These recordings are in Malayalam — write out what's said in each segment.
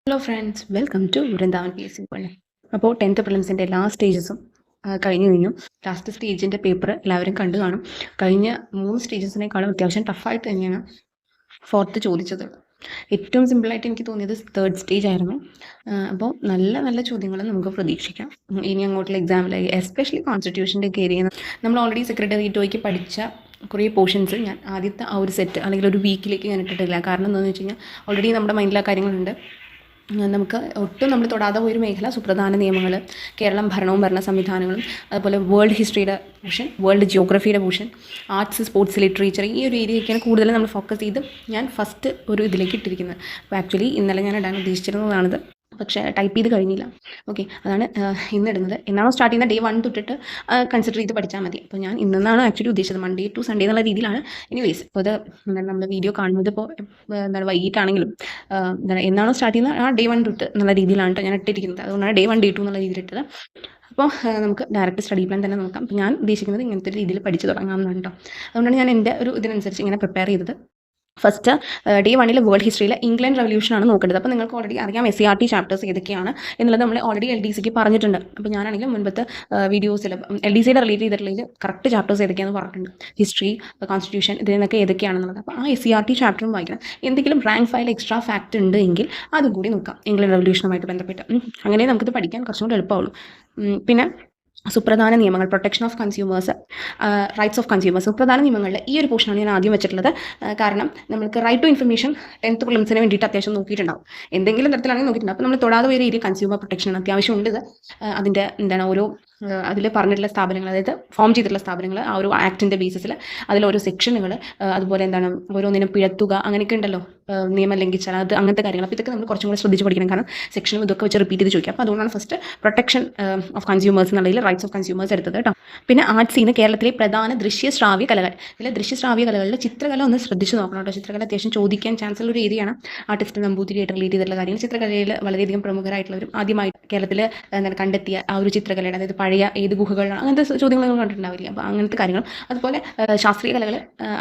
Hello friends, welcome to Vrindavan P S C പോലെ. അപ്പോൾ 10th പ്രിലിംസിൻ്റെ എല്ലാ സ്റ്റേജസും കഴിഞ്ഞു. ലാസ്റ്റ് സ്റ്റേജിൻ്റെ പേപ്പർ എല്ലാവരും കണ്ടു കാണും. കഴിഞ്ഞ 3 സ്റ്റേജസിനേക്കാളും അത്യാവശ്യം ടഫായിട്ട് തന്നെയാണ് 4th ചോദിച്ചത്. ഏറ്റവും സിമ്പിളായിട്ട് എനിക്ക് തോന്നിയത് 3rd സ്റ്റേജ് ആയിരുന്നു. അപ്പോൾ നല്ല നല്ല ചോദ്യങ്ങൾ നമുക്ക് പ്രതീക്ഷിക്കാം ഇനി അങ്ങോട്ടുള്ള എക്സാമിൽ, എസ്പെഷ്യലി കോൺസ്റ്റിറ്റ്യൂഷൻ്റെ ഒക്കെ ഏരിയ. നമ്മൾ ഓൾറെഡി സെക്രട്ടേറിയറ്റ് പഠിച്ച കുറേ പോർഷൻസ് ഞാൻ ആദ്യത്തെ ആ ഒരു സെറ്റ് അല്ലെങ്കിൽ ഒരു വീക്കിലേക്ക് ഞാൻ ഇട്ടിട്ടില്ല. കാരണം എന്താണെന്ന് വെച്ച് കഴിഞ്ഞാൽ ഓൾറെഡി നമ്മുടെ മൈൻഡിൽ ആ കാര്യങ്ങളുണ്ട്. നമുക്ക് ഒട്ടും നമ്മൾ തൊടാതെ പോയൊരു മേഖല സുപ്രധാന നിയമങ്ങൾ, കേരളം ഭരണവും ഭരണ സംവിധാനങ്ങളും, അതുപോലെ വേൾഡ് ഹിസ്റ്ററിയുടെ പോർഷൻ, വേൾഡ് ജിയോഗ്രഫിയുടെ പോർഷൻ, ആർട്സ്, സ്പോർട്സ്, ലിറ്ററേച്ചർ, ഈ ഒരു ഏരിയയൊക്കെയാണ് കൂടുതലും നമ്മൾ ഫോക്കസ് ചെയ്ത് ഞാൻ ഫസ്റ്റ് ഒരു ഇതിലേക്ക് ഇട്ടിരിക്കുന്നത്. അപ്പോൾ ആക്ച്വലി ഇന്നലെ ഞാൻ ഇടാൻ ഉദ്ദേശിച്ചിരുന്നതാണിത്, പക്ഷേ ടൈപ്പ് ചെയ്ത് കഴിഞ്ഞില്ല. ഓക്കെ, അതാണ് ഇന്ന് ഇടുന്നത്. എന്നാണോ സ്റ്റാർട്ട് ചെയ്യുന്ന ഡേ 1 തൊട്ടിട്ട് കൺസിഡർ ചെയ്ത് പഠിച്ചാൽ മതി. അപ്പോൾ ഞാൻ ഇന്നാണ് ആക്ച്വലി ഉദ്ദേശിച്ചത്, മൺഡേ ടു സൺഡേ എന്നുള്ള രീതിയിലാണ്. എനിവേസ്, അപ്പോൾ അത് നമ്മൾ വീഡിയോ കാണുന്നത് ഇപ്പോൾ വൈകിട്ടാണെങ്കിലും എന്നാണോ സ്റ്റാർട്ട് ചെയ്യുന്നത് ആ ഡേ 1 തൊട്ട് എന്നുള്ള രീതിയിലാണ് ഞാൻ ഇട്ടിരിക്കുന്നത്. അതുകൊണ്ടാണ് ഡേ 1 ഡേ 2 എന്നുള്ള രീതിയിൽ ഇട്ടത്. അപ്പോൾ നമുക്ക് ഡയറക്റ്റ് സ്റ്റഡി പ്ലാൻ തന്നെ നോക്കാം. അപ്പോൾ ഞാൻ ഉദ്ദേശിക്കുന്നത് ഇങ്ങനത്തെ ഒരു രീതിയിൽ പഠിച്ച് തുടങ്ങാമെന്നാണ് കേട്ടോ. അതുകൊണ്ടാണ് ഞാൻ എൻ്റെ ഒരു ഇതിനനുസരിച്ച് ഇങ്ങനെ പ്രിപ്പയർ ചെയ്തത്. ഫസ്റ്റ് ഡേ 1 വേൾഡ് ഹിസ്റ്ററിയിൽ ഇംഗ്ലണ്ട് റവല്യൂഷനാണ് നോക്കേണ്ടത്. അപ്പോൾ നിങ്ങൾക്ക് ഓൾറെഡി അറിയാം SCERT ചാപ്റ്റേഴ്സ് ഏതൊക്കെയാണ് എന്നുള്ളത് നമ്മൾ ഓൾറെഡി LDCക്ക് പറഞ്ഞിട്ടുണ്ട്. അപ്പോൾ ഞാനാണെങ്കിലും മുൻപത്തെ വീഡിയോസിൽ LDCയുടെ റിലേറ്റ് ചെയ്തിട്ടുള്ളതിൽ കറക്റ്റ് ചാപ്റ്റേഴ്സ് ഏതൊക്കെയാണെന്ന് പറഞ്ഞിട്ടുണ്ട്. ഹിസ്റ്ററി, കോൺസ്റ്റിറ്റ്യൂഷൻ, ഇതിൽ നിന്നൊക്കെ ഏതൊക്കെയാണെന്നുള്ളത്. അപ്പോൾ ആ SCERT ചാപ്റ്ററും വായിക്കണം. എന്തെങ്കിലും റാങ്ക് ഫയൽ എക്സ്ട്രാ ഫാക്റ്റ് ഉണ്ട് എങ്കിൽ അതും കൂടി നോക്കാം ഇംഗ്ലണ്ട് റവല്യൂഷനുമായിട്ട് ബന്ധപ്പെട്ട്. അങ്ങനെ നമുക്കിത് പഠിക്കാൻ കുറച്ചും കൂടി എളുപ്പമുള്ളൂ. പിന്നെ സുപ്രധാന നിയമങ്ങൾ, protection of consumers, rights of consumers, സുപ്രധാന നിയമങ്ങളിൽ ഈ ഒരു പോർഷനാണ് ഞാൻ ആദ്യം വെച്ചിട്ടുള്ളത്. കാരണം നമുക്ക് റൈറ്റ് ടു ഇൻഫർമേഷൻ 10th പ്രിലിംസിന് വേണ്ടിയിട്ട് അത്യാവശ്യം നോക്കിയിട്ടുണ്ടാവും, എന്തെങ്കിലും തരത്തിലാണെങ്കിൽ നോക്കിയിട്ടുണ്ടാവും. അപ്പോൾ നമ്മൾ തൊടാതെ പോയ രീതിയിൽ കൺസ്യൂമർ പ്രൊട്ടക്ഷൻ അത്യാവശ്യം ഉണ്ട്. അതിൻ്റെ ഓരോ അതിൽ പറഞ്ഞിട്ടുള്ള സ്ഥാപനങ്ങൾ, അതായത് ഫോം ചെയ്തിട്ടുള്ള സ്ഥാപനങ്ങൾ, ആ ഒരു ആക്ടിൻ്റെ ബേസിസിൽ അതിലോരോ സെക്ഷനുകൾ, അതുപോലെ ഓരോന്നിനും പിഴത്തുക, അങ്ങനെയൊക്കെ ഉണ്ടല്ലോ, നിയമം ലംഘിച്ചാൽ അത്, അങ്ങനത്തെ കാര്യങ്ങൾ. അപ്പോൾ ഇതൊക്കെ നമ്മൾ കുറച്ചും കൂടി ശ്രദ്ധിച്ച് പഠിക്കണം. കാരണം സെക്ഷനും ഇതൊക്കെ വെച്ച് റിപ്പീറ്റ് ചെയ്ത് ചോദിക്കാം. അപ്പോൾ അതുകൊണ്ടാണ് ഫസ്റ്റ് പ്രൊട്ടക്ഷൻ ഓഫ് കൺസ്യൂമേഴ്സ് എന്നുള്ളതിൽ റൈറ്റ്സ് ഓഫ് കൺസ്യൂമേഴ്സ് എടുത്തത് കേട്ടോ. പിന്നെ ആർട്സിന് കേരളത്തിലെ പ്രധാന ദൃശ്യശ്രാവ്യ കലകൾ. ഇതിൽ ദൃശ്യശ്രാവ്യ കലകളിൽ ചിത്രകല ഒന്ന് ശ്രദ്ധിച്ച് നോക്കണം കേട്ടോ. ചിത്രകല അത്യാവശ്യം ചോദിക്കാൻ ചാൻസ് ഉള്ള ഒരു ഏരിയയാണ്. ആർട്ടിസ്റ്റ് നമ്പൂതിരിയായിട്ട് റിലേറ്റ് ചെയ്തിട്ടുള്ള കാര്യങ്ങൾ ചിത്രകലയിൽ വളരെയധികം പ്രമുഖരായിട്ടുള്ളവരും ആദ്യമായി കേരളത്തിൽ കണ്ടെത്തിയ ആ ഒരു ചിത്രകലയുടെ, അതായത് പഴയ ഏത് ഗുഹകളാണ്, അങ്ങനത്തെ ചോദ്യങ്ങൾ നിങ്ങൾ കണ്ടിട്ടുണ്ടാവില്ല. അപ്പോൾ അങ്ങനത്തെ കാര്യങ്ങൾ, അതുപോലെ ശാസ്ത്രീയ കലകൾ,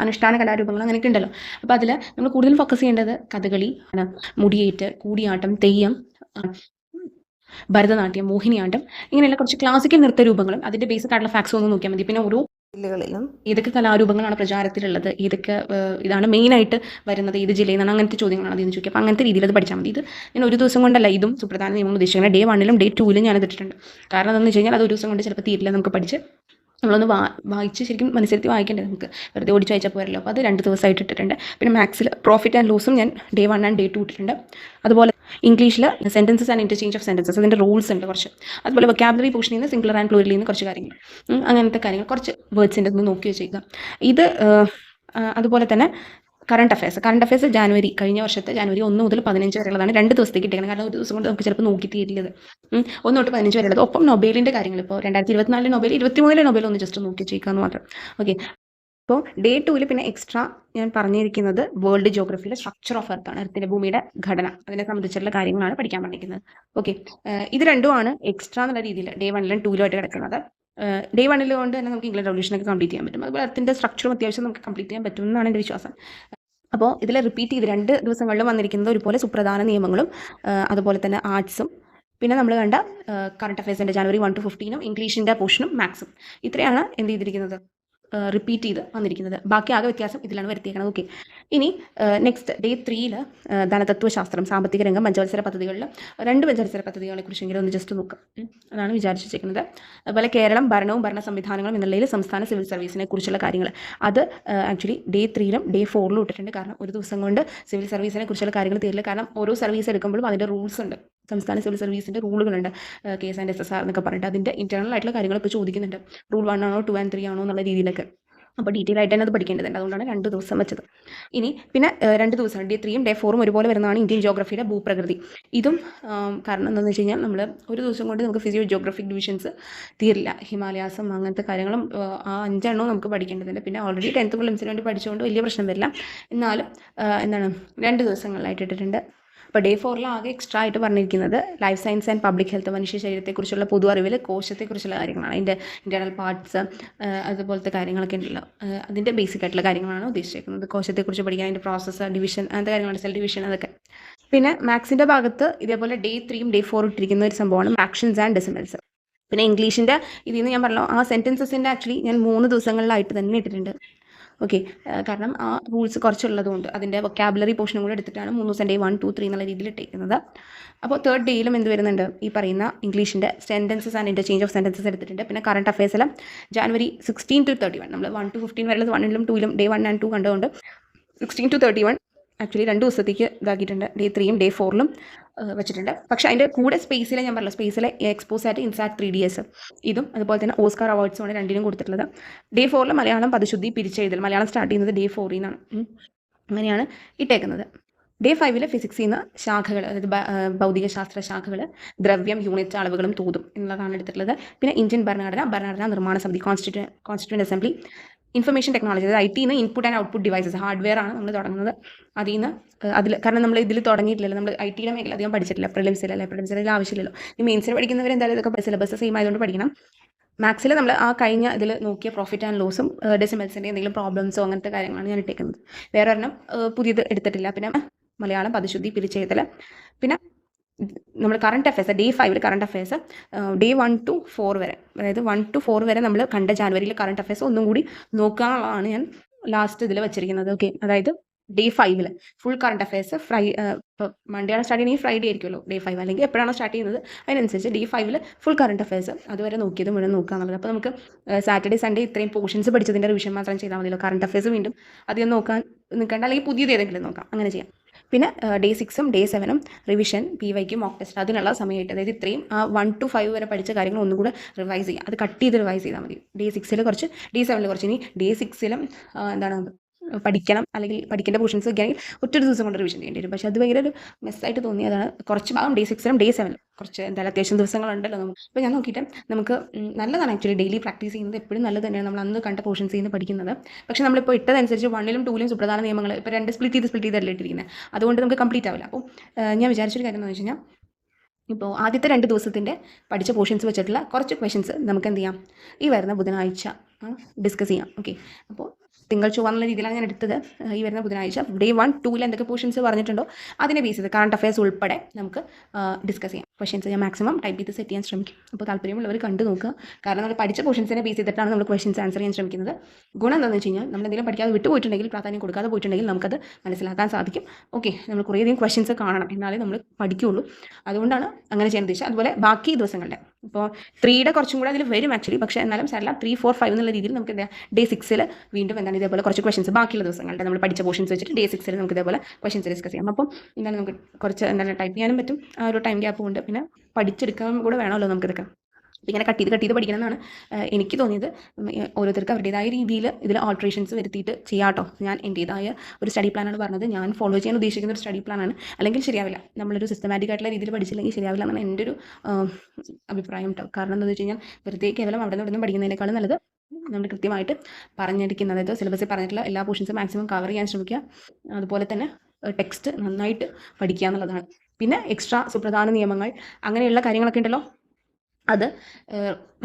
അനുഷ്ഠാന കലാരൂപങ്ങൾ, അങ്ങനെയൊക്കെ ഉണ്ടല്ലോ. അപ്പോൾ അതിൽ നമ്മൾ കൂടുതൽ ഫോക്കസ് ചെയ്യേണ്ടത് കഥകളി, മുടിയേറ്റ്, കൂടിയാട്ടം, തെയ്യം, ഭരതനാട്യം, മോഹിനിയാട്ടം, ഇങ്ങനെയുള്ള കുറച്ച് ക്ലാസിക്കൽ നൃത്തരൂപങ്ങളും അതിൻ്റെ ബേസിക് ആയിട്ടുള്ള ഫാക്ട്സ് ഒന്ന് നോക്കിയാൽ മതി. പിന്നെ ഓരോ ജില്ലകളിലും ഏതൊക്കെ കലാരൂപങ്ങളാണ് പ്രചാരത്തിലുള്ളത്, ഏതൊക്കെ ഇതാണ് മെയിനായിട്ട് വരുന്നത്, ഏത് ജില്ലയിൽ നിന്നാണ്, അങ്ങനത്തെ ചോദ്യങ്ങളാണ് അതിന് ചോദിക്കുക. അപ്പോൾ അങ്ങനത്തെ രീതിയിൽ അത് പഠിച്ചാൽ മതി. ഇത് ഞാൻ ഒരു ദിവസം കൊണ്ടല്ല ഇതും സുപ്രധാന നിയമം ഉദ്ദേശിക്കുന്നത്. ഡേ 1 ഡേ 2 ഞാൻ ഇട്ടിട്ടുണ്ട്. കാരണം എന്താണെന്ന് വെച്ച് കഴിഞ്ഞാൽ അത് ഒരു ദിവസം കൊണ്ട് ചിലപ്പോൾ തീരില്ല. നമുക്ക് പഠിച്ച് നമ്മളൊന്ന് വായിച്ച് ശരിക്കും മനസ്സിലെത്തി വായിക്കേണ്ടത്, നമുക്ക് വെറുതെ ഓടിച്ച് വായിച്ചാൽ പോരല്ലോ. അപ്പോൾ അത് 2 ദിവസമായിട്ട് ഇട്ടിട്ടുണ്ട്. പിന്നെ മാത്സിൽ പ്രോഫിറ്റ് ആൻഡ് ലോസും ഞാൻ ഡേ 1 ആൻഡ് ഡേ 2 ഇട്ടിട്ടുണ്ട്. അതുപോലെ ഇംഗ്ലീഷിൽ sentences and interchange of sentences, അതിൻ്റെ റൂൾസ് ഉണ്ട് കുറച്ച്. അതുപോലെ വൊക്കാബുലറി പോർഷനിൽ നിന്ന് സിംഗുലർ ആൻഡ് പ്ലൂറലിൽ നിന്ന് കുറച്ച് കാര്യങ്ങൾ, അങ്ങനത്തെ കാര്യങ്ങൾ, കുറച്ച് വേർഡ്സിൻ്റെ ഒന്ന് നോക്കി വെച്ചേക്കാം. ഇത് അതുപോലെ തന്നെ കറണ്ട് അഫയേഴ്സ് കഴിഞ്ഞ വർഷത്തെ ജാനുവരി 1 മുതൽ 15 വരെയുള്ളതാണ്. 2 ദിവസത്തേക്ക് ഇട്ടേക്കണം. കാരണം ഒരു ദിവസം കൊണ്ട് നമുക്ക് ചിലപ്പോൾ നോക്കി തീരില്ലത്. 1 തൊട്ട് 15 വരെയുള്ളത്. ഒപ്പം നൊബേലിൻ്റെ കാര്യങ്ങൾ, ഇപ്പോൾ 2024 നൊബേൽ, 23 നൊബേൽ ഒന്ന് ജസ്റ്റ് നോക്കി വെച്ചേക്കാമെന്ന് മാത്രം. ഓക്കെ, അപ്പോൾ ഡേ 2 പിന്നെ എക്സ്ട്രാ ഞാൻ പറഞ്ഞിരിക്കുന്നത് വേൾഡ് ജിയോഗ്രഫിയിലെ സ്ട്രക്ചർ ഓഫ് എർത്താണ്, എർത്തിൻ്റെ ഭൂമിയുടെ ഘടന, അതിനെ സംബന്ധിച്ചുള്ള കാര്യങ്ങളാണ് പഠിക്കാൻ പറഞ്ഞിരിക്കുന്നത്. ഓക്കെ, ഇത് രണ്ടുമാണ് എക്സ്ട്രാ എന്നുള്ള രീതിയിൽ ഡേ 1 2 ആയിട്ട് കിടക്കുന്നത്. ഡേ 1 കൊണ്ട് തന്നെ നമുക്ക് ഇംഗ്ലണ്ട് റവല്യൂഷനൊക്കെ കംപ്ലീറ്റ് ചെയ്യാൻ പറ്റും. അതുപോലെ എർത്തിൻ്റെ സ്ട്രക്ചറും അത്യാവശ്യം നമുക്ക് കംപ്ലീറ്റ് ചെയ്യാൻ പറ്റുമെന്നാണ് എൻ്റെ വിശ്വാസം. അപ്പോൾ ഇതിൽ റിപ്പീറ്റ് ചെയ്ത് 2 ദിവസങ്ങളിലും വന്നിരിക്കുന്നത് ഒരുപോലെ സുപ്രധാന നിയമങ്ങളും, അതുപോലെ തന്നെ ആർട്സും, പിന്നെ നമ്മൾ കണ്ട കറണ്ട് അഫയേഴ്സിൻ്റെ ജാനുവരി 1 to 15, ഇംഗ്ലീഷിൻ്റെ പോർഷനും മാത്സും. ഇത്രയാണ് എന്ത് ചെയ്തിരിക്കുന്നത്, റിപ്പീറ്റ് ചെയ്ത് വന്നിരിക്കുന്നത്. ബാക്കി ആകെ വ്യത്യാസം ഇതിലാണ് വരുത്തിയേക്കുന്നത്. ഓക്കെ, ഇനി നെക്സ്റ്റ് ഡേ 3 ധനതത്വശാസ്ത്രം, സാമ്പത്തിക രംഗം, പഞ്ചവത്സര പദ്ധതികളിൽ 2 പഞ്ചവത്സര പദ്ധതികളെ കുറിച്ചെങ്കിലും ഒന്ന് ജസ്റ്റ് നോക്കാം. അതാണ് വിചാരിച്ചിരിക്കുന്നത്. അതുപോലെ കേരളം ഭരണവും ഭരണ സംവിധാനങ്ങളും എന്നുള്ളതിൽ സംസ്ഥാന സിവിൽ സർവീസിനെ കുറിച്ചുള്ള കാര്യങ്ങൾ, അത് ആക്ച്വലി ഡേ 3 ഡേ 4 ഇട്ടിട്ടുണ്ട്. കാരണം ഒരു ദിവസം കൊണ്ട് സിവിൽ സർവീസിനെ കുറിച്ചുള്ള കാര്യങ്ങൾ തീരില്ല. കാരണം ഓരോ സർവീസ് എടുക്കുമ്പോഴും അതിൻ്റെ റൂൾസ് ഉണ്ട്. സംസ്ഥാന സിവിൽ സർവീസിൻ്റെ റൂളുകളുണ്ട്, KS and SSR എന്നൊക്കെ പറഞ്ഞിട്ട് അതിൻ്റെ ഇൻറ്റേർണൽ ആയിട്ടുള്ള കാര്യങ്ങൾ ഇപ്പോൾ ചോദിക്കുന്നുണ്ട്. റൂൾ 1 ആണോ 2 and 3 ആണോ എന്നുള്ള രീതിയിലൊക്കെ. അപ്പോൾ ഡീറ്റെയിൽ ആയിട്ട് തന്നെ അത് പഠിക്കേണ്ടതുണ്ട്. അതുകൊണ്ടാണ് 2 ദിവസം വെച്ചത്. ഇനി പിന്നെ 2 ദിവസം ഡേ 3 ഡേ 4 ഒരുപോലെ വരുന്നതാണ് ഇന്ത്യൻ ജിയോഗ്രഫിയുടെ ഭൂപ്രകൃതി. ഇതും കാരണം എന്താണെന്ന് വെച്ച് കഴിഞ്ഞാൽ നമ്മൾ ഒരു ദിവസം കൊണ്ട് നമുക്ക് ജിയോഗ്രഫിക് ഡിവിഷൻസ് തീരില്ല. ഹിമാലയാസും അങ്ങനത്തെ കാര്യങ്ങളും 5 എണ്ണവും നമുക്ക് പഠിക്കേണ്ടതുണ്ട്. പിന്നെ ഓൾറെഡി 10th പ്രിലിംസിന് വേണ്ടി പഠിച്ചുകൊണ്ട് വലിയ പ്രശ്നം വരില്ല. എന്നാലും 2 ദിവസങ്ങളിലായിട്ട് ഇട്ടിട്ടുണ്ട്. അപ്പോൾ ഡേ 4 ആകെ എക്സ്ട്രാ ആയിട്ട് പറഞ്ഞിരിക്കുന്നത് life science and public health, മനുഷ്യ ശരീരത്തെക്കുറിച്ചുള്ള പൊതു അറിവിൽ കോശത്തെക്കുറിച്ചുള്ള കാര്യങ്ങളാണ്. അതിൻ്റെ ഇൻറ്റേർണൽ പാർട്സ്, അതുപോലത്തെ കാര്യങ്ങളൊക്കെ ഉണ്ടല്ലോ, അതിൻ്റെ ബേസിക് ആയിട്ടുള്ള കാര്യങ്ങളാണ് ഉദ്ദേശിച്ചിരിക്കുന്നത്. കോശത്തെക്കുറിച്ച് പഠിക്കാൻ അതിൻ്റെ പ്രോസസ്സ്, ഡിവിഷൻ, അങ്ങനത്തെ കാര്യങ്ങളുണ്ട്, സെൽ ഡിവിഷൻ, അതൊക്കെ. പിന്നെ മാത്സിൻ്റെ ഭാഗത്ത് ഇതേപോലെ ഡേ 3യും ഡേ 4 ഇട്ടിരിക്കുന്ന ഒരു സംഭവമാണ് ഫ്രാക്ഷൻസ് ആൻഡ് ഡെസിമൽസ്. പിന്നെ ഇംഗ്ലീഷിൻ്റെ ഇതിൽ നിന്ന് ഞാൻ പറഞ്ഞല്ലോ ആ സെൻറ്റൻസസിൻ്റെ ആക്ച്വലി ഞാൻ 3 ദിവസങ്ങളിലായിട്ട് തന്നെ ഇട്ടിട്ടുണ്ട്. ഓക്കെ, കാരണം ആ റൂൾസ് കുറച്ചുള്ളതുകൊണ്ട് അതിൻ്റെ വൊക്കാബുലറി പോർഷനും കൂടെ എടുത്തിട്ടാണ് 3 ദിവസം ഡേ 1, 2, 3 എന്നുള്ള രീതിയിൽ ഇട്ടേക്കുന്നത്. അപ്പോൾ തേർഡ് ഡേയിലും എന്ത് വരുന്നുണ്ട്, ഈ പറയുന്ന ഇംഗ്ലീഷിൻ്റെ sentences and interchange of sentences എടുത്തിട്ടുണ്ട്. പിന്നെ കറണ്ട് അഫയേഴ്സിലും January 16 to 31 നമ്മൾ 1 to 15 വരെയുള്ളത് 1ലും 2ലും ഡേ 1 and 2 കണ്ടുകൊണ്ട് 16 to 31 ആക്ച്വലി 2 ദിവസത്തേക്ക് ഇതാക്കിയിട്ടുണ്ട്. ഡേ 3യും ഡേ 4ലും വെച്ചിട്ടുണ്ട്. പക്ഷേ അതിൻ്റെ കൂടെ സ്പേസിലെ ഞാൻ പറഞ്ഞല്ലോ, സ്പേസിലെ എക്സ്പോസ് ആയിട്ട് ഇൻസാറ്റ് 3DS ഇതും അതുപോലെ തന്നെ ഓസ്കാർ അവാർഡ്സുമാണ് രണ്ടിനും കൊടുത്തിട്ടുള്ളത്. ഡേ 4ൽ മലയാളം പദശുദ്ധി പിരിച്ചെഴുതൽ, മലയാളം സ്റ്റാർട്ട് ചെയ്യുന്നത് ഡേ 4ൽ നിന്നാണ്. അങ്ങനെയാണ് ഇട്ടേക്കുന്നത്. ഡേ 5ൽ ഫിസിക്സിൽ നിന്ന് ശാഖകൾ, അതായത് ഭൗതികശാസ്ത്ര ശാഖകൾ, ദ്രവ്യം, യൂണിറ്റ്, അളവുകളും തോതും എന്നുള്ളതാണ് എടുത്തിട്ടുള്ളത്. പിന്നെ ഇന്ത്യൻ ഭരണഘടന നിർമ്മാണ സമിതി, കോൺസ്റ്റിറ്റ്യൂവൻ്റ് അസംബ്ലി, ഇൻഫർമേഷൻ ടെക്നോളജി, അതായത് IT നിന്ന് input and output devices, hardware ആണ് നമ്മൾ തുടങ്ങുന്നത്. അതിൽ നിന്ന് കാരണം നമ്മൾ ഇതിൽ തുടങ്ങിയിട്ടില്ലല്ലോ, നമ്മൾ IT-യുടെ മേഖല അധികം പഠിച്ചിട്ടില്ല. പ്രിലിംസിൽ ആവശ്യമില്ലല്ലോ. ഈ മെയിൻസിൽ പഠിക്കുന്നവർ എന്തായാലും ഇതൊക്കെ സിലബസ് സെയിം ആയതുകൊണ്ട് പഠിക്കണം. മാത്സിൽ നമ്മൾ ആ കഴിഞ്ഞ ഇതിൽ നോക്കിയ പ്രോഫിറ്റ് ആൻഡ് ലോസും ഡെസിമൽസിൻ്റെ എന്തെങ്കിലും പ്രോബ്ലംസോ അങ്ങനത്തെ കാര്യങ്ങളാണ് ഞാൻ ഇട്ടേക്കുന്നത്. വേറെ ഒരെണ്ണം പുതിയത് എടുത്തിട്ടില്ല. പിന്നെ മലയാളം പദശുദ്ധി പിരിച്ചെഴുതൽ, പിന്നെ നമ്മൾ കറണ്ട് അഫയേഴ്സ് ഡേ 5ൽ കറണ്ട് അഫയേഴ്സ് ഡേ 1 to 4 വരെ, അതായത് 1 to 4 വരെ നമ്മൾ കണ്ട ജാനുവരിയിൽ കറണ്ട് അഫയേഴ്സ് ഒന്നും കൂടി നോക്കാനുള്ളതാണ് ഞാൻ ലാസ്റ്റ് ഇതിൽ വെച്ചിരിക്കുന്നത്. ഓക്കെ, അതായത് ഡേ 5ൽ ഫുൾ കറണ്ട് അഫയേഴ്സ് ഇപ്പോൾ മൺഡേ ആണ് സ്റ്റാർട്ട് ചെയ്യണമെങ്കിൽ ഫ്രൈഡേ ആയിരിക്കുമല്ലോ ഡേ 5, അല്ലെങ്കിൽ എപ്പോഴാണോ സ്റ്റാർട്ട് ചെയ്യുന്നത് അതിനനുസരിച്ച് ഡേ 5ൽ ഫുൾ കറണ്ട് അഫയേഴ്സ് അതുവരെ നോക്കിയത് മുഴുവൻ നോക്കുക എന്നുള്ളത്. അപ്പോൾ നമുക്ക് സാറ്റർഡേ സൺഡേ ഇത്രയും പോർഷൻസ് പഠിച്ചതിൻ്റെ റിവിഷൻ മാത്രം ചെയ്താൽ മതിയല്ലോ. കറണ്ട് അഫയേഴ്സ് വീണ്ടും അധികം നോക്കാൻ നിൽക്കേണ്ട, അല്ലെങ്കിൽ പുതിയത് ഏതെങ്കിലും നോക്കാം, അങ്ങനെ ചെയ്യാം. പിന്നെ ഡേ 6ഉം ഡേ 7ഉം റിവിഷൻ, PYക്കും മോക്ക് ടെസ്റ്റ് അതിനുള്ള സമയമായിട്ട്, അതായത് ഇത്രയും 1 to 5 വരെ പഠിച്ച കാര്യങ്ങൾ ഒന്നും കൂടെ റിവൈസ് ചെയ്യാം. അത് കട്ട് ചെയ്ത് റിവൈസ് ചെയ്താൽ മതി. ഡേ 6ൽ കുറച്ച്, ഡേ 7ൽ കുറച്ച്. ഇനി ഡേ 6ലും എന്താണ് പഠിക്കണം, അല്ലെങ്കിൽ പഠിക്കേണ്ട പോർഷൻസ് ഒക്കെ ആണെങ്കിൽ ഒറ്റ ദിവസം കൊണ്ട് റിവിഷൻ ചെയ്യേണ്ടി വരും. പക്ഷേ അത് ഭയങ്കര ഒരു മെസ്സായിട്ട് തോന്നി. അതാണ് കുറച്ച് ഭാഗം ഡേ 6ലും ഡേ 7ലും കുറച്ച് എന്തായാലും അത്യാവശ്യം ദിവസങ്ങളുണ്ടല്ലോ നമുക്ക്. അപ്പോൾ ഞാൻ നോക്കിയിട്ട് നമുക്ക് നല്ലതാണ് ആക്ച്വലി ഡെയിലി പ്രാക്ടീസ് ചെയ്യുന്നത്, എപ്പോഴും നല്ലത് തന്നെയാണ്. നമ്മൾ അന്ന് കണ്ട പോർഷൻസ് ചെയ്യുന്നത് പഠിക്കുന്നത്. പക്ഷേ നമ്മളിപ്പോൾ ഇട്ടതനുസരിച്ച് 1ലും 2ലും സുപ്രധാന നിയമങ്ങൾ ഇപ്പോൾ 2 സ്പ്ലിറ്റ് ചെയ്തല്ലേ ഇട്ടിരിക്കുന്നത്, അതുകൊണ്ട് നമുക്ക് കംപ്ലീറ്റ് ആവില്ല. അപ്പോൾ ഞാൻ വിചാരിച്ചൊരു കാര്യം എന്ന് വെച്ച് കഴിഞ്ഞാൽ, ഇപ്പോൾ ആദ്യത്തെ 2 ദിവസത്തിൻ്റെ പഠിച്ച പോർഷൻസ് വെച്ചിട്ടുള്ള കുറച്ച് ക്വസ്റ്റ്യൻസ് നമുക്ക് എന്ത് ചെയ്യാം, ഈ വരുന്ന ബുധനാഴ്ച ഡിസ്കസ് ചെയ്യാം. ഓക്കെ, അപ്പോൾ തിങ്കൾ ചൊവ്വ എന്നുള്ള രീതിയിലാണ് ഞാൻ എടുത്തത്. ഈ വരുന്ന ബുധനാഴ്ച ഡേ 1, 2ൽ എന്തൊക്കെ പോർഷൻസ് പറഞ്ഞിട്ടുണ്ടോ അതിനെ ബേസ് ചെയ്ത് കറണ്ട് അഫയേഴ്സ് ഉൾപ്പെടെ നമുക്ക് ഡിസ്കസ് ചെയ്യാം. ക്വസ്റ്റ്യൻസ് ഞാൻ മാക്സിമം ടൈപ്പ് ചെയ്ത് സെറ്റ് ചെയ്യാൻ ശ്രമിക്കും. അപ്പോൾ താല്പര്യമുള്ളവർ കണ്ടു നോക്കുക. കാരണം നമ്മൾ പഠിച്ച പോർഷൻസിനെ ബേസ് ചെയ്തിട്ടാണ് നമ്മൾ ക്വസ്റ്റ്യൻസ് ആൻസർ ചെയ്യാൻ ശ്രമിക്കുന്നത്. ഗുണം എന്താണെന്ന് വെച്ച് കഴിഞ്ഞാൽ, നമ്മൾ എന്തെങ്കിലും പഠിക്കാതെ വിട്ടുപോയിട്ടുണ്ടെങ്കിൽ, പ്രാധാന്യം കൊടുക്കാതെ പോയിട്ടുണ്ടെങ്കിൽ നമുക്കത് മനസ്സിലാക്കാൻ സാധിക്കും. ഓക്കെ, നമ്മൾ കുറേയധികം ക്വസ്റ്റ്യൻസ് കാണണം, എന്നാലേ നമ്മൾ പഠിക്കുകയുള്ളൂ. അതുകൊണ്ടാണ് അങ്ങനെ ചെയ്യാൻ ഉദ്ദേശിച്ചത്. അതുപോലെ ബാക്കി ദിവസങ്ങളുടെ ഇപ്പോൾ 3യുടെ കുറച്ചും കൂടെ അതിൽ വരും ആക്ച്വലി, പക്ഷേ എന്നാലും സാരല്ല, 3, 4, 5 എന്നുള്ള രീതിയിൽ നമുക്ക് എന്താ ഡേ 6ൽ വീണ്ടും എന്താണ് ഇതേപോലെ കുറച്ച് ക്വസ്റ്റ്യൻസ് ബാക്കിയുള്ള ദിവസങ്ങളുടെ നമ്മൾ പഠിച്ച പോർഷൻസ് വെച്ചിട്ട് ഡേ 6ൽ നമുക്ക് ഇതേപോലെ ക്വസ്റ്റ്യൻസ് ഡിസ്കസ് ചെയ്യാം. അപ്പം എന്താണ് നമുക്ക് കുറച്ച് എന്താണ് ടൈപ്പ് ചെയ്യാനും പറ്റും, ആ ഒരു ടൈം ഗ്യാപ്പ് കൊണ്ട്. പിന്നെ പഠിച്ചെടുക്കാൻ കൂടെ വേണമല്ലോ നമുക്കിതൊക്കെ. അപ്പോൾ ഇങ്ങനെ കട്ട് ചെയ്ത് പഠിക്കണം എന്നാണ് എനിക്ക് തോന്നിയത്. ഓരോരുത്തർക്ക് അവരുടേതായ രീതിയിൽ ഇതിൽ ഓൾട്രേഷൻസ് വരുത്തിയിട്ട് ചെയ്യാട്ടോ. ഞാൻ എൻ്റേതായ ഒരു സ്റ്റഡി പ്ലാനാണ് പറഞ്ഞത്. ഞാൻ ഫോളോ ചെയ്യാൻ ഉദ്ദേശിക്കുന്ന ഒരു സ്റ്റഡി പ്ലാനാണ്. അല്ലെങ്കിൽ ശരിയാവില്ല, നമ്മളൊരു സിസ്റ്റമാറ്റിക് ആയിട്ടുള്ള രീതിയിൽ പഠിച്ചില്ലെങ്കിൽ ശരിയാവില്ല എന്നാണ് എൻ്റെ ഒരു അഭിപ്രായം കേട്ടോ. കാരണം എന്താണെന്ന് വെച്ച് കഴിഞ്ഞാൽ, വെറുതെ കേവലം അവിടെ നിന്നും പഠിക്കുന്നതിനേക്കാളും നല്ലത് നമ്മൾ കൃത്യമായിട്ട് പറഞ്ഞിരിക്കുന്ന, അതായത് സിലബസിൽ പറഞ്ഞിട്ടുള്ള എല്ലാ പോർഷൻസും മാക്സിമം കവർ ചെയ്യാൻ ശ്രമിക്കുക. അതുപോലെ തന്നെ ടെക്സ്റ്റ് നന്നായിട്ട് പഠിക്കുക എന്നുള്ളതാണ്. പിന്നെ എക്സ്ട്രാ സുപ്രധാന നിയമങ്ങൾ അങ്ങനെയുള്ള കാര്യങ്ങളൊക്കെ ഉണ്ടല്ലോ, അത്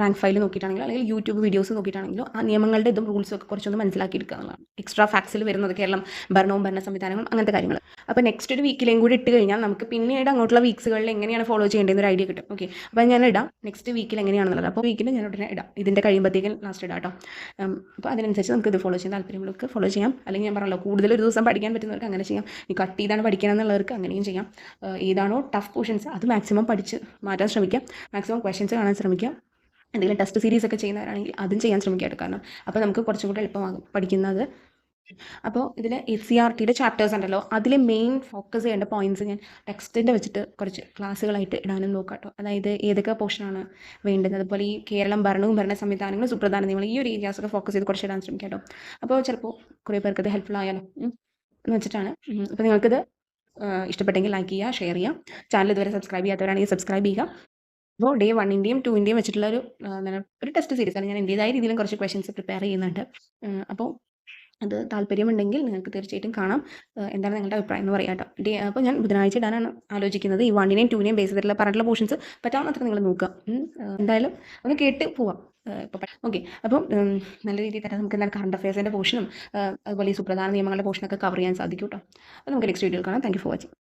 റാങ്ക് ഫയൽ നോക്കിയിട്ടാണെങ്കിലും അല്ലെങ്കിൽ യൂട്യൂബ് വീഡിയോസ് നോക്കിയിട്ടാണെങ്കിലും ആ നിയമങ്ങളുടെ ഇതും റൂൾസും ഒക്കെ കുറച്ചൊന്ന് മനസ്സിലാക്കിയെടുക്കുക എന്നുള്ളതാണ്. എക്സ്ട്രാ ഫാക്ട്സിൽ വരുന്നത് കേരളം ഭരണവും ഭരണ സംവിധാനങ്ങളും അങ്ങനത്തെ കാര്യങ്ങൾ. അപ്പോൾ നെക്സ്റ്റ് ഒരു വീക്കിലേയും കൂടി ഇട്ട് കഴിഞ്ഞാൽ നമുക്ക് പിന്നീട് അങ്ങോട്ടുള്ള വീക്സുകളിൽ എങ്ങനെയാണ് ഫോളോ ചെയ്യേണ്ടതെന്ന് ഒരു ഐഡിയ കിട്ടും. ഓക്കെ, അപ്പോൾ ഞാൻ ഇടാം നെക്സ്റ്റ് വീക്കിൽ എങ്ങനെയാണെന്നുള്ളത്. അപ്പോൾ വീക്കിൽ ഞാൻ ഉടനെ ഇടാം, ഇതിൻ്റെ കഴിയുമ്പോഴത്തേക്കും ലാസ്റ്റ് ഇടാം കേട്ടോ. അപ്പോൾ അതിനനുസരിച്ച് നമുക്ക് ഇത് ഫോളോ ചെയ്യാൻ താല്പര്യമുള്ളവർക്ക് ഫോളോ ചെയ്യാം. അല്ലെങ്കിൽ ഞാൻ പറഞ്ഞല്ലോ, കൂടുതൽ ഒരു ദിവസം പഠിക്കാൻ പറ്റുന്നവർക്ക് അങ്ങനെ ചെയ്യാം. ഈ കട്ട് ചെയ്താണ് പഠിക്കണം എന്നുള്ളവർക്ക് അങ്ങനെയും ചെയ്യാം. ഏതാണോ ടഫ് പോർഷൻസ് അത് മാക്സിമം പഠിച്ച് മാറ്റാൻ ശ്രമിക്കാം. മാക്സിമം ക്വസ്റ്റ്യൻസ് കാണാൻ ശ്രമിക്കാം. എന്തെങ്കിലും ടെസ്റ്റ് സീരീസ് ഒക്കെ ചെയ്യുന്നവരാണെങ്കിൽ അതും ചെയ്യാൻ ശ്രമിക്കാം. കാരണം അപ്പോൾ നമുക്ക് കുറച്ചും കൂടി എളുപ്പമാകും പഠിക്കുന്നത്. അപ്പോൾ ഇതിൽ SCERTയുടെ ചാപ്റ്റേഴ്സ് ഉണ്ടല്ലോ, അതിൽ മെയിൻ ഫോക്കസ് ചെയ്യേണ്ട പോയിന്റ്സ് ഞാൻ ടെക്സ്റ്റിൻ്റെ വെച്ചിട്ട് കുറച്ച് ക്ലാസ്സുകളായിട്ട് ഇടാനും നോക്കാം കേട്ടോ. അതായത് ഏതൊക്കെ പോർഷനാണ് വേണ്ടത്, അതുപോലെ ഈ കേരളം ഭരണവും ഭരണ സംവിധാനങ്ങളും സുപ്രധാന നിയമങ്ങൾ, ഈ ഒരു ഏരിയാസൊക്കെ ഫോക്കസ് ചെയ്ത് കുറച്ച് ഇടാൻ ശ്രമിക്കാം കേട്ടോ. അപ്പോൾ ചിലപ്പോൾ കുറേ പേർക്ക് ഇത് ഹെൽപ്ഫുൾ ആയാലോ എന്ന് വെച്ചിട്ടാണ്. അപ്പോൾ നിങ്ങൾക്കിത് ഇഷ്ടപ്പെട്ടെങ്കിൽ ലൈക്ക് ചെയ്യുക, ഷെയർ ചെയ്യുക. ചാനൽ ഇതുവരെ സബ്സ്ക്രൈബ് ചെയ്യാത്തവരാണെങ്കിൽ സബ്സ്ക്രൈബ് ചെയ്യുക. അപ്പോൾ ഡേ 1ൻ്റെയും 2ൻ്റെയും വെച്ചിട്ടുള്ള ഒരു ടെസ്റ്റ് സീരീസ് ആണ്. ഞാൻ എൻ്റേതായ രീതിയിലും കുറച്ച് ക്വസ്റ്റ്യൻസ് പ്രിപ്പയർ ചെയ്യുന്നുണ്ട്. അപ്പോൾ അത് താല്പര്യമുണ്ടെങ്കിൽ നിങ്ങൾക്ക് തീർച്ചയായിട്ടും കാണാം. എന്താണ് നിങ്ങളുടെ അഭിപ്രായം എന്ന് പറയാം കേട്ടോ. അപ്പോൾ ഞാൻ ബുധനാഴ്ച ഇടാനാണ് ആലോചിക്കുന്നത്. ഈ 1നെയും 2നെയും ബേസ് ചെയ്തിട്ടുള്ള പറഞ്ഞിട്ടുള്ള പോർഷൻസ് പറ്റാവുന്നത്ര നിങ്ങൾ നോക്കുക. എന്തായാലും ഒന്ന് കേട്ട് പോവാം. ഓക്കെ, അപ്പം നല്ല രീതിയിൽ തന്നെ നമുക്ക് എന്താണ് കറണ്ട് അഫയേഴ്സിൻ്റെ പോർഷനും അതുപോലെ ഈ സുപ്രധാന നിയമങ്ങളുടെ പോർഷനൊക്കെ കവർ ചെയ്യാൻ സാധിക്കും കേട്ടോ. അപ്പോൾ നമുക്ക് നെക്സ്റ്റ് വീഡിയോയിൽ കാണാം. Thank you for watching.